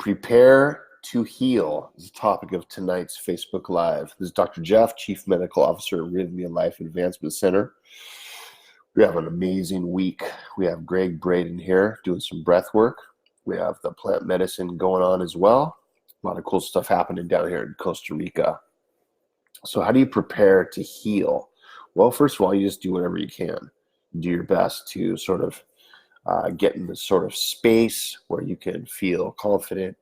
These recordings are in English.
Prepare to heal is the topic of tonight's Facebook Live. This is Dr. Jeff, Chief Medical Officer at Rythmia Life Advancement Center. We have an amazing week. We have Greg Braden here doing some breath work. We have the plant medicine going on as well. A lot of cool stuff happening down here in Costa Rica. So how do you prepare to heal? Well, first of all, you just do whatever you can. Do your best to sort of get in this sort of space where you can feel confident.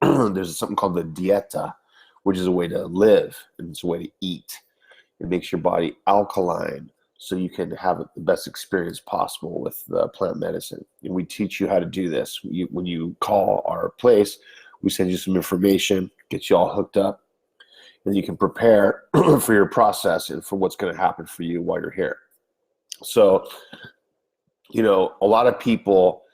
There's something called the dieta, which is a way to live, and it's a way to eat. It makes your body alkaline so you can have the best experience possible with the plant medicine. And we teach you how to do this. When you call our place, we send you some information, get you all hooked up, and you can prepare for your process and for what's going to happen for you while you're here. So, a lot of people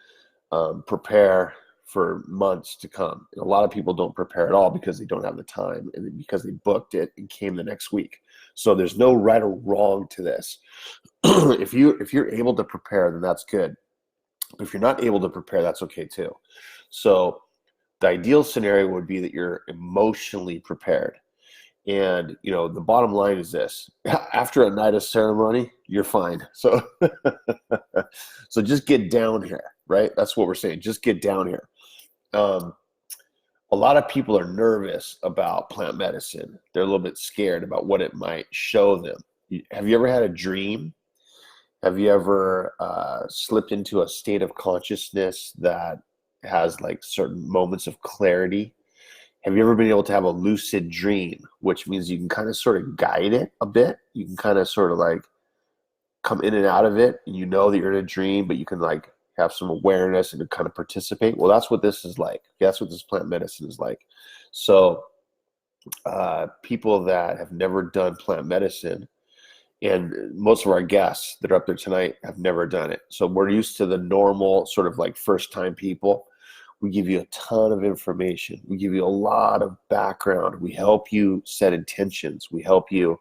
prepare for months to come. And a lot of people don't prepare at all because they don't have the time and because they booked it and came the next week. So there's no right or wrong to this. If you're able to prepare, then that's good. But if you're not able to prepare, that's okay too. So the ideal scenario would be that you're emotionally prepared. And, the bottom line is this: after a night of ceremony, you're fine. So, so just get down here, right? That's what we're saying. Just get down here. A lot of people are nervous about plant medicine. They're a little bit scared about what it might show them. Have you ever had a dream? Have you ever slipped into a state of consciousness that has like certain moments of clarity? Have you ever been able to have a lucid dream, which means you can kind of sort of guide it a bit? You can kind of sort of like come in and out of it, and you know that you're in a dream, but you can like have some awareness and kind of participate. Well, that's what this is like. That's what this plant medicine is like. So people that have never done plant medicine, and most of our guests that are up there tonight have never done it. So we're used to the normal sort of like first time people. We give you a ton of information. We give you a lot of background. We help you set intentions. We help you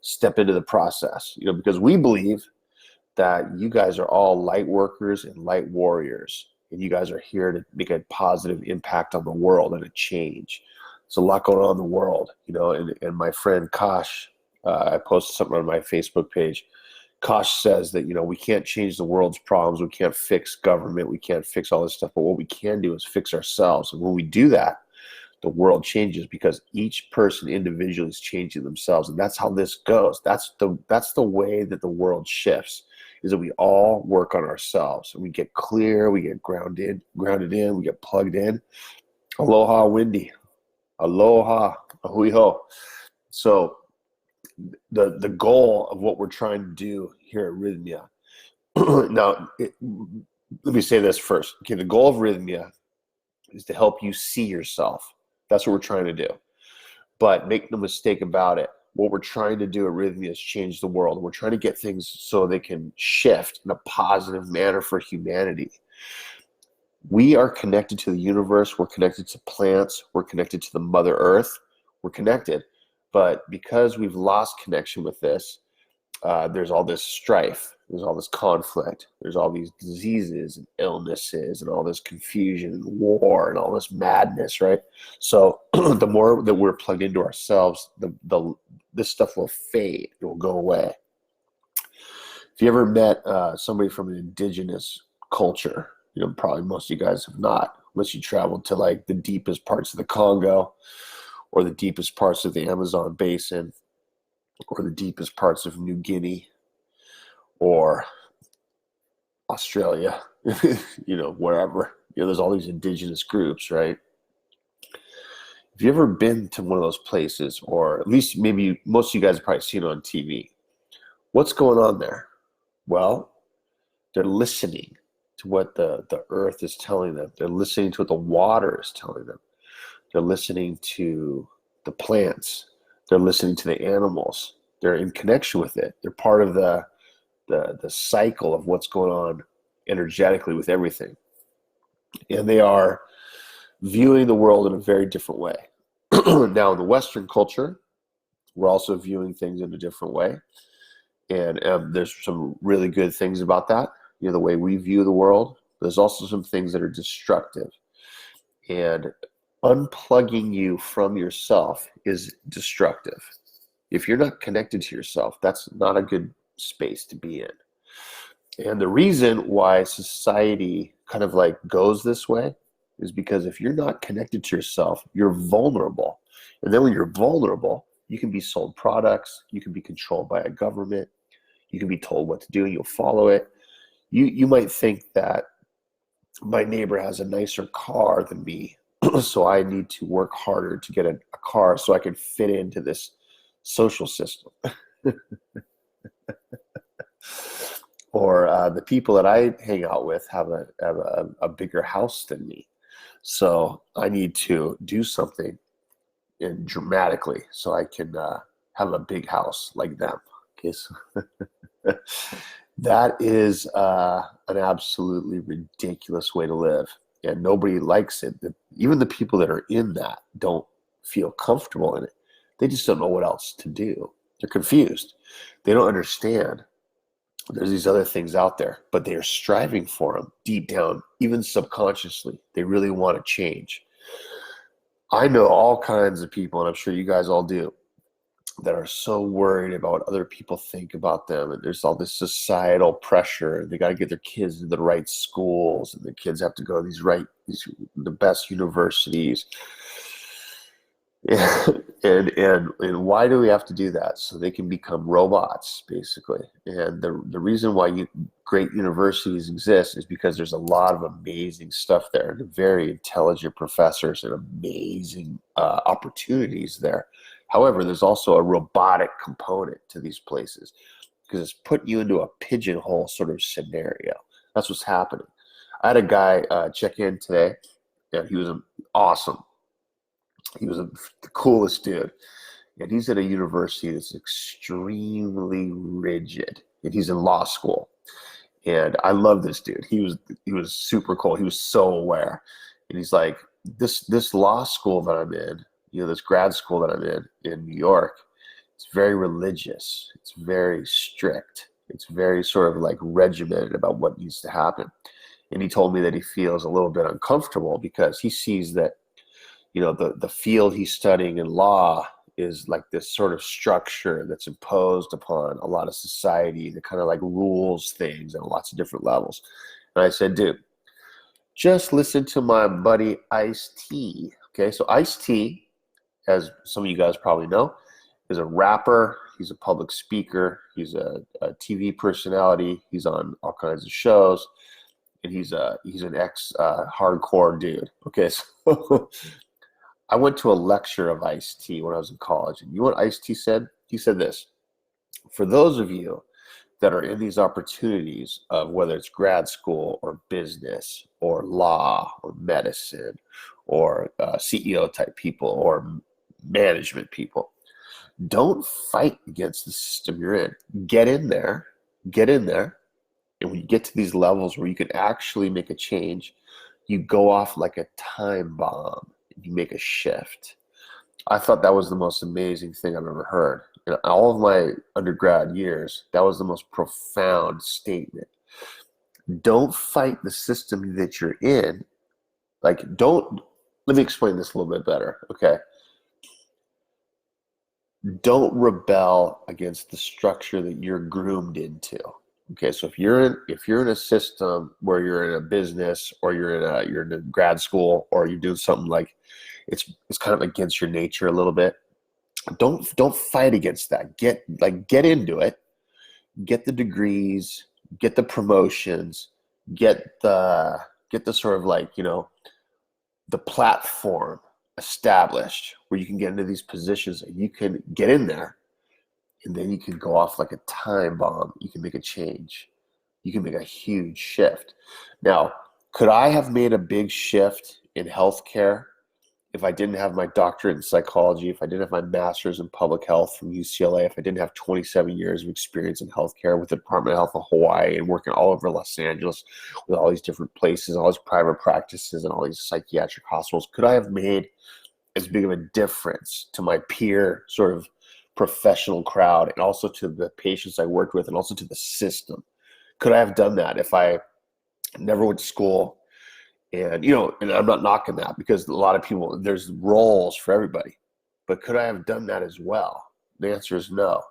step into the process, because we believe that you guys are all light workers and light warriors, and you guys are here to make a positive impact on the world and a change. There's a lot going on in the world, and my friend Kosh, I posted something on my Facebook page. Kosh says that, we can't change the world's problems. We can't fix government. We can't fix all this stuff. But what we can do is fix ourselves. And when we do that, the world changes because each person individually is changing themselves. And that's how this goes. That's the way that the world shifts, is that we all work on ourselves. And we get clear, we get grounded in, we get plugged in. Aloha, Wendy. Aloha, ahui ho. So the goal of what we're trying to do here at Rythmia. Now, let me say this first. Okay, the goal of Rythmia is to help you see yourself. That's what we're trying to do. But make no mistake about it. What we're trying to do at Rythmia is change the world. We're trying to get things so they can shift in a positive manner for humanity. We are connected to the universe. We're connected to plants. We're connected to the Mother Earth. We're connected. But because we've lost connection with this, there's all this strife, there's all this conflict, there's all these diseases and illnesses and all this confusion and war and all this madness, right? So the more that we're plugged into ourselves, this stuff will fade, it will go away. If you ever met somebody from an indigenous culture, probably most of you guys have not, unless you traveled to like the deepest parts of the Congo, or the deepest parts of the Amazon basin, or the deepest parts of New Guinea, or Australia, wherever. There's all these indigenous groups, right? If you've ever been to one of those places, or at least maybe most of you guys have probably seen it on TV, what's going on there? Well, they're listening to what the earth is telling them. They're listening to what the water is telling them. They're listening to the plants. They're listening to the animals. They're in connection with it. They're part of the cycle of what's going on energetically with everything. And they are viewing the world in a very different way. Now, in the Western culture, we're also viewing things in a different way. And there's some really good things about that, the way we view the world. There's also some things that are destructive. And Unplugging you from yourself is destructive. If you're not connected to yourself, that's not a good space to be in. And the reason why society kind of like goes this way is because if you're not connected to yourself, you're vulnerable. And then when you're vulnerable, you can be sold products, you can be controlled by a government, you can be told what to do and you'll follow it. You might think that my neighbor has a nicer car than me, so I need to work harder to get a car so I can fit into this social system. Or the people that I hang out with have a bigger house than me. So I need to do something dramatically so I can have a big house like them. Okay, so that is an absolutely ridiculous way to live, and nobody likes it. Even the people that are in that don't feel comfortable in it. They just don't know what else to do. They're confused. They don't understand. There's these other things out there, but they are striving for them deep down, even subconsciously. They really want to change. I know all kinds of people, and I'm sure you guys all do, that are so worried about what other people think about them, and there's all this societal pressure. They got to get their kids into the right schools, and the kids have to go to the best universities. And why do we have to do that? So they can become robots, basically. And the reason why great universities exist is because there's a lot of amazing stuff there, and very intelligent professors and amazing opportunities there. However, there's also a robotic component to these places because it's putting you into a pigeonhole sort of scenario. That's what's happening. I had a guy check in today, and he was awesome. He was the coolest dude. And he's at a university that's extremely rigid. And he's in law school. And I love this dude. He was super cool. He was so aware. And he's like, this law school that I'm in, this grad school that I'm in New York, it's very religious. It's very strict. It's very sort of like regimented about what needs to happen. And he told me that he feels a little bit uncomfortable because he sees that, the field he's studying in law is like this sort of structure that's imposed upon a lot of society that kind of like rules things on lots of different levels. And I said, dude, just listen to my buddy Ice-T. Okay, so Ice-T, as some of you guys probably know, is a rapper. He's a public speaker. He's a TV personality. He's on all kinds of shows, and he's an ex-hardcore dude. Okay, so I went to a lecture of Ice-T when I was in college, and you know what Ice-T said? He said this: for those of you that are in these opportunities of whether it's grad school or business or law or medicine or CEO type people or management people, don't fight against the system you're in. Get in there. And when you get to these levels where you can actually make a change, you go off like a time bomb. You make a shift. I thought that was the most amazing thing I've ever heard. In all of my undergrad years, that was the most profound statement. Don't fight the system that you're in. Let me explain this a little bit better, okay? Don't rebel against the structure that you're groomed into. Okay, so if you're in a system where you're in a business or you're in a grad school or you're doing something like it's kind of against your nature a little bit, don't fight against that. Get into it. Get the degrees, get the promotions, get the sort of like, the platform established where you can get into these positions and you can get in there. And then you can go off like a time bomb. You can make a change. You can make a huge shift. Now, could I have made a big shift in healthcare if I didn't have my doctorate in psychology, if I didn't have my master's in public health from UCLA, if I didn't have 27 years of experience in healthcare with the Department of Health of Hawaii and working all over Los Angeles with all these different places, all these private practices and all these psychiatric hospitals? Could I have made as big of a difference to my peer sort of professional crowd and also to the patients I worked with and also to the system? Could I have done that if I never went to school And, and I'm not knocking that because a lot of people, there's roles for everybody. But could I have done that as well? The answer is no.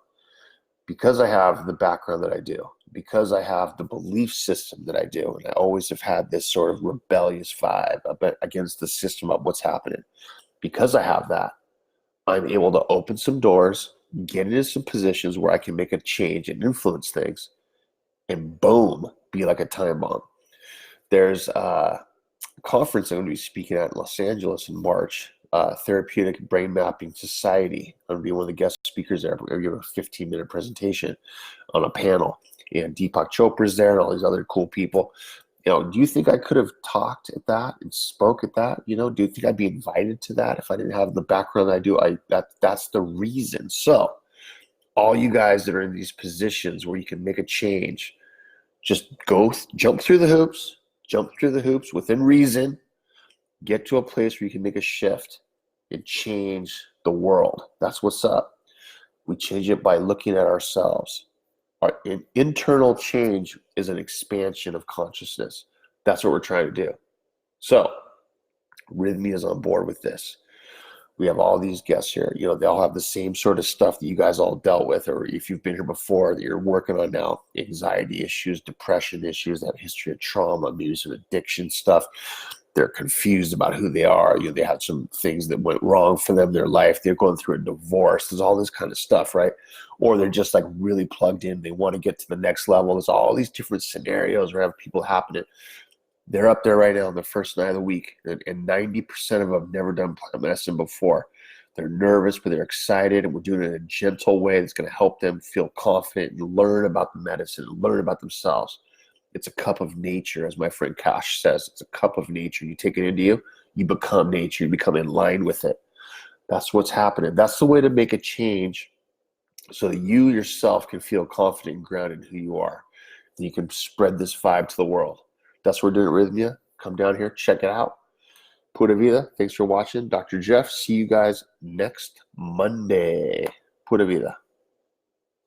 Because I have the background that I do, because I have the belief system that I do, and I always have had this sort of rebellious vibe against the system of what's happening. Because I have that, I'm able to open some doors, get into some positions where I can make a change and influence things, and boom, be like a time bomb. There's a conference I'm going to be speaking at in Los Angeles in March, Therapeutic Brain Mapping Society. I'm going to be one of the guest speakers there. I'm going to give a 15-minute presentation on a panel. And Deepak Chopra's there and all these other cool people. Do you think I could have talked at that and spoke at that? Do you think I'd be invited to that if I didn't have the background I do? That's the reason. So all you guys that are in these positions where you can make a change, just jump through the hoops within reason, get to a place where you can make a shift and change the world. That's what's up. We change it by looking at ourselves. Our internal change is an expansion of consciousness. That's what we're trying to do. So, Rythmia is on board with this. We have all these guests here. They all have the same sort of stuff that you guys all dealt with, or if you've been here before, that you're working on now. Anxiety issues, depression issues, that history of trauma, maybe some addiction stuff. They're confused about who they are. They had some things that went wrong for them in their life. They're going through a divorce. There's all this kind of stuff, right? Or they're just like really plugged in. They want to get to the next level. There's all these different scenarios where have people happening. They're up there right now on the first night of the week, and 90% of them have never done plant medicine before. They're nervous, but they're excited, and we're doing it in a gentle way that's going to help them feel confident and learn about the medicine and learn about themselves. It's a cup of nature, as my friend Kash says. It's a cup of nature. You take it into you, you become nature. You become in line with it. That's what's happening. That's the way to make a change so that you yourself can feel confident and grounded in who you are. And you can spread this vibe to the world. That's what we're doing at Rythmia. Come down here, check it out. Pura vida. Thanks for watching. Dr. Jeff, see you guys next Monday. Pura vida.